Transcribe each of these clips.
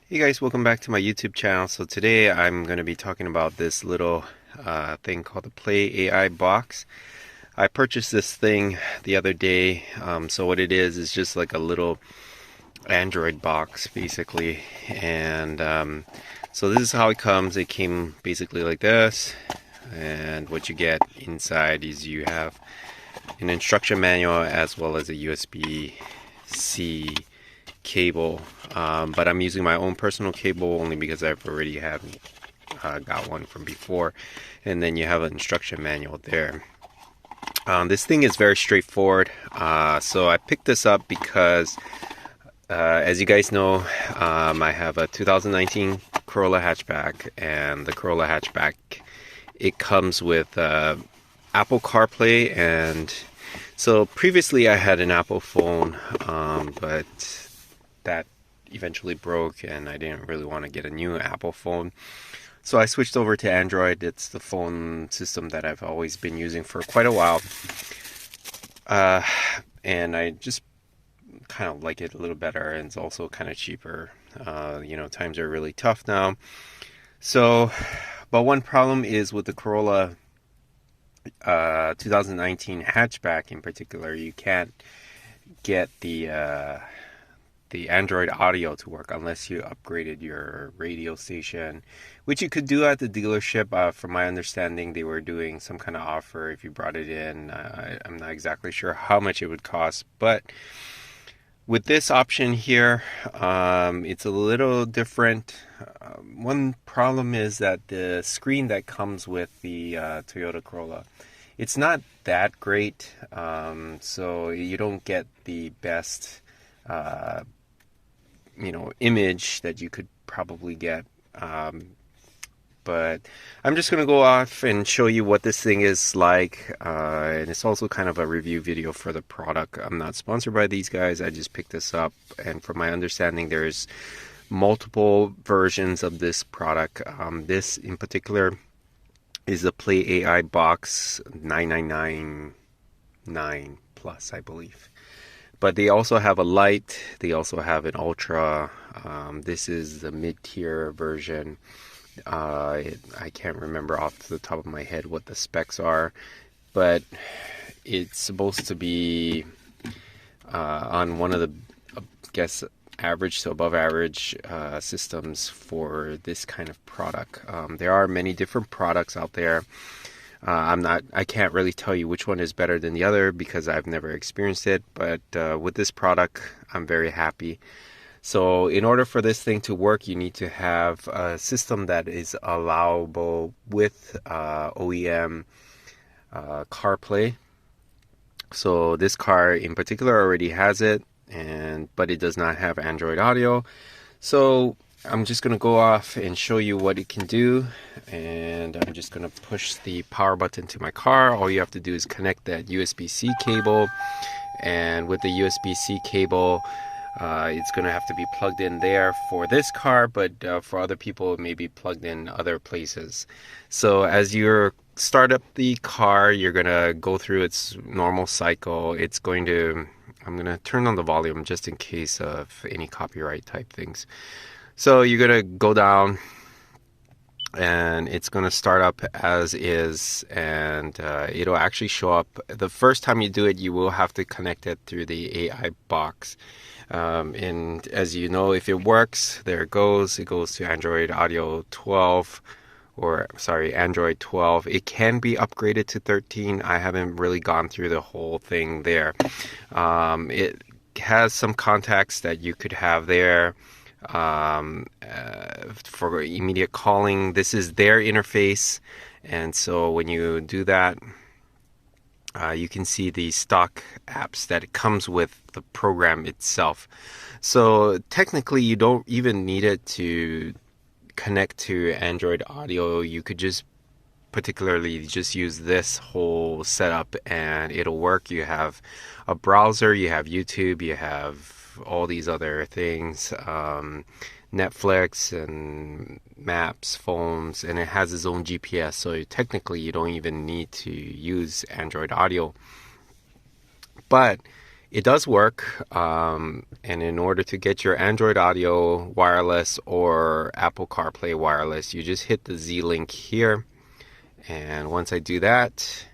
Hey guys, welcome back to my YouTube channel. So today I'm going to be talking about this little thing called the Playaibox. I purchased this thing the other day. So what it is just like a little Android box basically. And so this is how it comes. It came basically like this. And what you get inside is you have an instruction manual as well as a USB-C cable, but I'm using my own personal cable only because I've already have got one from before. And then you have an instruction manual there. This thing is very straightforward. So I picked this up because as you guys know, I have a 2019 Corolla Hatchback, and the Corolla Hatchback, it comes with Apple CarPlay. And so previously I had an Apple phone, but that eventually broke and I didn't really want to get a new Apple phone. So I switched over to Android. It's the phone system that I've always been using for quite a while. And I just kind of like it a little better, and it's also kind of cheaper. Times are really tough now. So, but one problem is with the Corolla 2019 hatchback in particular, you can't get the Android audio to work unless you upgraded your radio station, which you could do at the dealership. From my understanding, they were doing some kind of offer if you brought it in. I'm not exactly sure how much it would cost, but with this option here, it's a little different. One problem is that the screen that comes with the Toyota Corolla, it's not that great, so you don't get the best image that you could probably get. But I'm just going to go off and show you what this thing is like. And it's also kind of a review video for the product. I'm not sponsored by these guys. I just picked this up. And from my understanding, there's multiple versions of this product. This in particular is the Playaibox 9999 Plus, I believe. But they also have a light, they also have an ultra. This is the mid-tier version. I can't remember off the top of my head what the specs are, but it's supposed to be on one of the, I guess, average to above average systems for this kind of product. There are many different products out there. I can't really tell you which one is better than the other because I've never experienced it, but with this product, I'm very happy. So in order for this thing to work, you need to have a system that is allowable with OEM CarPlay. So this car in particular already has it, but it does not have Android Audio. So I'm just going to go off and show you what it can do, and I'm just going to push the power button to my car. All you have to do is connect that USB-C cable, and with the USB-C cable, it's going to have to be plugged in there for this car, but for other people it may be plugged in other places. So as you start up the car, you're going to go through its normal cycle. I'm going to turn on the volume just in case of any copyright type things. So you're going to go down and it's going to start up as is, and it'll actually show up. The first time you do it, you will have to connect it through the AI box. And as you know, if it works, there it goes. It goes to Android Audio 12, Android 12. It can be upgraded to 13. I haven't really gone through the whole thing there. It has some contacts that you could have there. For immediate calling. This is their interface, and so when you do that, you can see the stock apps that it comes with the program itself. So technically you don't even need it to connect to Android Audio. You could just particularly just use this whole setup and it'll work. You have a browser, you have YouTube, you have all these other things, Netflix and maps, phones, and it has its own GPS. So technically you don't even need to use Android Audio. But it does work. And in order to get your Android Audio wireless or Apple CarPlay wireless, you just hit the Z link here. And once I do that,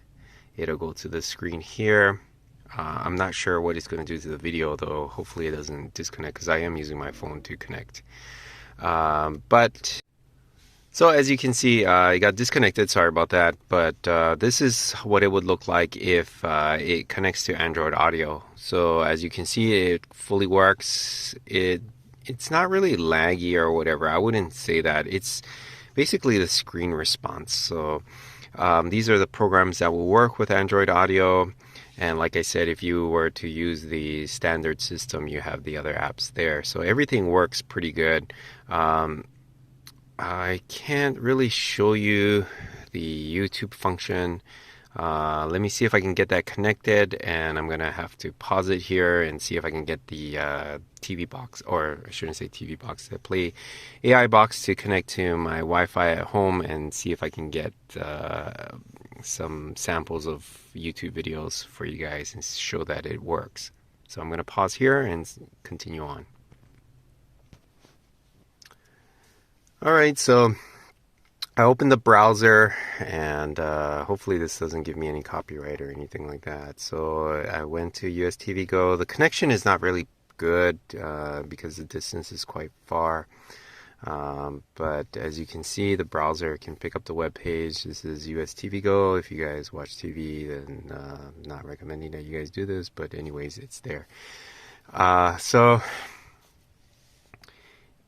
it'll go to the screen here. I'm not sure what it's going to do to the video, though. Hopefully it doesn't disconnect because I am using my phone to connect. But so as you can see, it got disconnected. Sorry about that. But this is what it would look like if it connects to Android Audio. So as you can see, it fully works. It's not really laggy or whatever. I wouldn't say that. It's basically the screen response. So these are the programs that will work with Android Audio. And like I said, if you were to use the standard system, you have the other apps there. So everything works pretty good. I can't really show you the YouTube function. Let me see if I can get that connected, and I'm gonna have to pause it here and see if I can get the TV box, or I shouldn't say TV box, the Playaibox to connect to my Wi-Fi at home, and see if I can get some samples of YouTube videos for you guys and show that it works. So I'm gonna pause here and continue on. Alright, so I opened the browser, and hopefully this doesn't give me any copyright or anything like that. So I went to US TV Go. The connection is not really good because the distance is quite far. But as you can see, the browser can pick up the web page. This is US TV Go. If you guys watch TV, then I'm not recommending that you guys do this, but anyways, it's there. So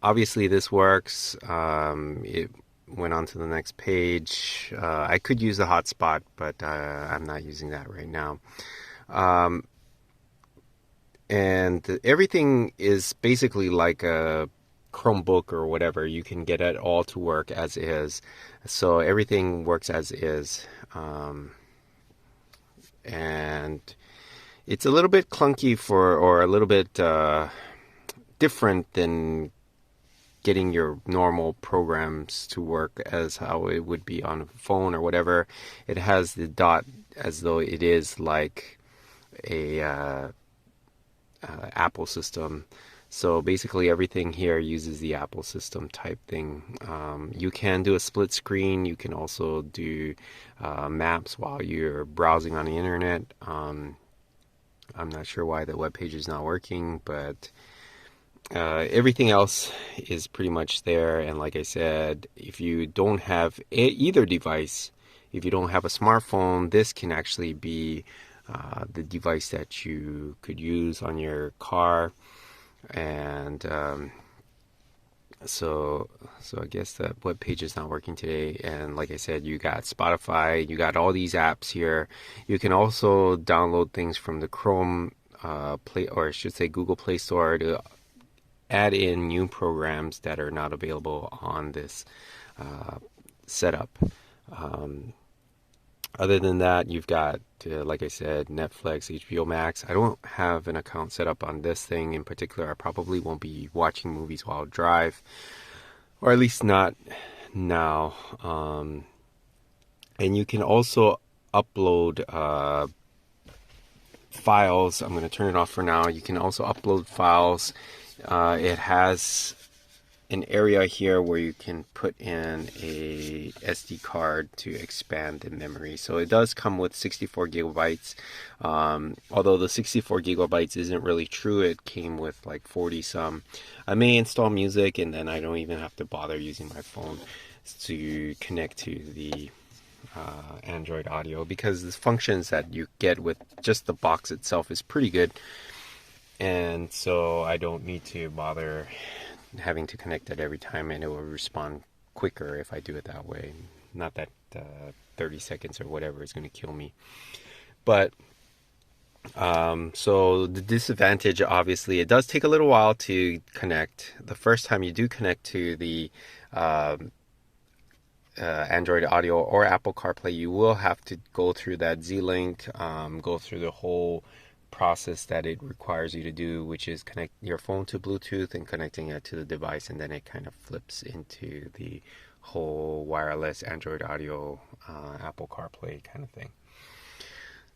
obviously this works. It went on to the next page. I could use a hotspot, but I'm not using that right now. And everything is basically like a Chromebook or whatever. You can get it all to work as is. So everything works as is. And it's a little bit clunky or a little bit different than getting your normal programs to work as how it would be on a phone or whatever. It has the dot as though it is like a Apple system. So basically everything here uses the Apple system type thing. You can do a split screen. You can also do maps while you're browsing on the internet. I'm not sure why the web page is not working, but everything else is pretty much there. And like I said, if you don't have either device, if you don't have a smartphone, this can actually be the device that you could use on your car. And so I guess the web page is not working today. And like I said, you got Spotify, you got all these apps here. You can also download things from the Chrome Play, or I should say Google Play Store, to add in new programs that are not available on this setup. Other than that, you've got, like I said, Netflix, HBO Max. I don't have an account set up on this thing in particular. I probably won't be watching movies while I drive, or at least not now. And you can also upload files. I'm going to turn it off for now. You can also upload files. It has an area here where you can put in a SD card to expand the memory. So it does come with 64 gigabytes. Although the 64 gigabytes isn't really true, it came with like 40 some. I may install music, and then I don't even have to bother using my phone to connect to the Android Audio, because the functions that you get with just the box itself is pretty good. And so I don't need to bother having to connect it every time, and it will respond quicker if I do it that way. Not that 30 seconds or whatever is going to kill me. But so the disadvantage, obviously, it does take a little while to connect. The first time you do connect to the Android Audio or Apple CarPlay, you will have to go through that Z-Link, go through the whole process that it requires you to do, which is connect your phone to Bluetooth and connecting it to the device, and then it kind of flips into the whole wireless Android Audio, Apple CarPlay kind of thing.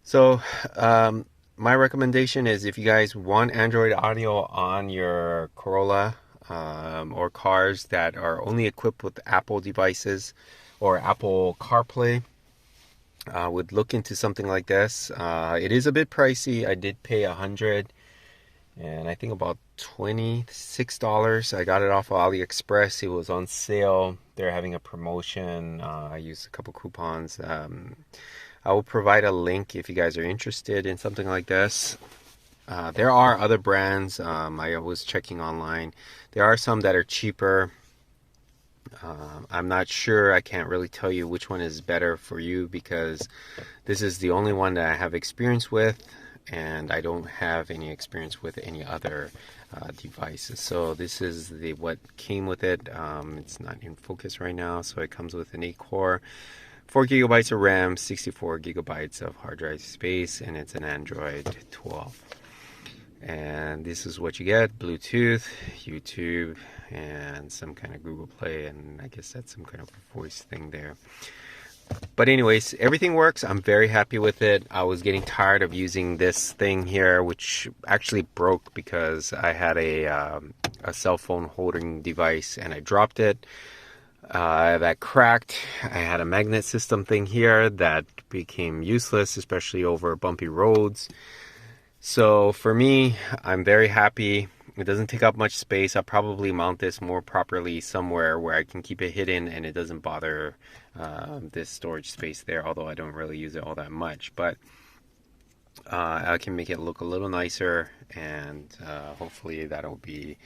So my recommendation is if you guys want Android Audio on your Corolla or cars that are only equipped with Apple devices or Apple CarPlay, would look into something like this. It is a bit pricey. I did pay $100 and I think about $26. I got it off of AliExpress. It was on sale. They're having a promotion. I used a couple coupons. I will provide a link if you guys are interested in something like this. There are other brands. I was checking online. There are some that are cheaper. I'm not sure. I can't really tell you which one is better for you because this is the only one that I have experience with, and I don't have any experience with any other devices. So this is what came with it. It's not in focus right now. So it comes with an 8-core, 4 gigabytes of RAM, 64 gigabytes of hard drive space, and it's an Android 12. And this is what you get: Bluetooth, YouTube, and some kind of Google Play, and I guess that's some kind of voice thing there. But anyways, everything works. I'm very happy with it. I was getting tired of using this thing here, which actually broke because I had a cell phone holding device and I dropped it. That cracked. I had a magnet system thing here that became useless, especially over bumpy roads. So for me, I'm very happy. It doesn't take up much space. I'll probably mount this more properly somewhere where I can keep it hidden and it doesn't bother this storage space there, although I don't really use it all that much. But I can make it look a little nicer, and hopefully that'll be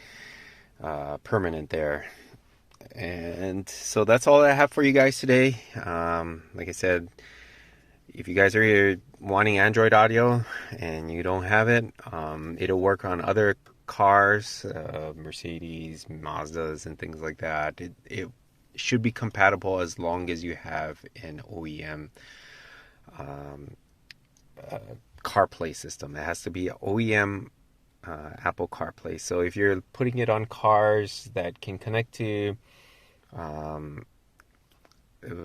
permanent there. And so that's all I have for you guys today. Like I said, if you guys are wanting Android Audio and you don't have it, it'll work on other cars, Mercedes, Mazdas, and things like that. It should be compatible as long as you have an OEM CarPlay system. It has to be OEM Apple CarPlay. So if you're putting it on cars that can connect to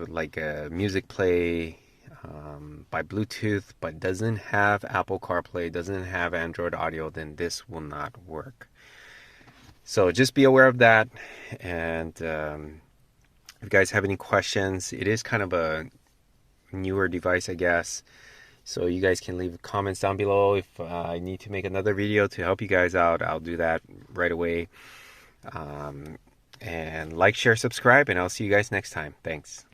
like a music play by Bluetooth, but doesn't have Apple CarPlay, doesn't have Android Audio, then this will not work. So just be aware of that. And if you guys have any questions, it is kind of a newer device, I guess. So you guys can leave comments down below. If I need to make another video to help you guys out, I'll do that right away. And like, share, subscribe, and I'll see you guys next time. Thanks.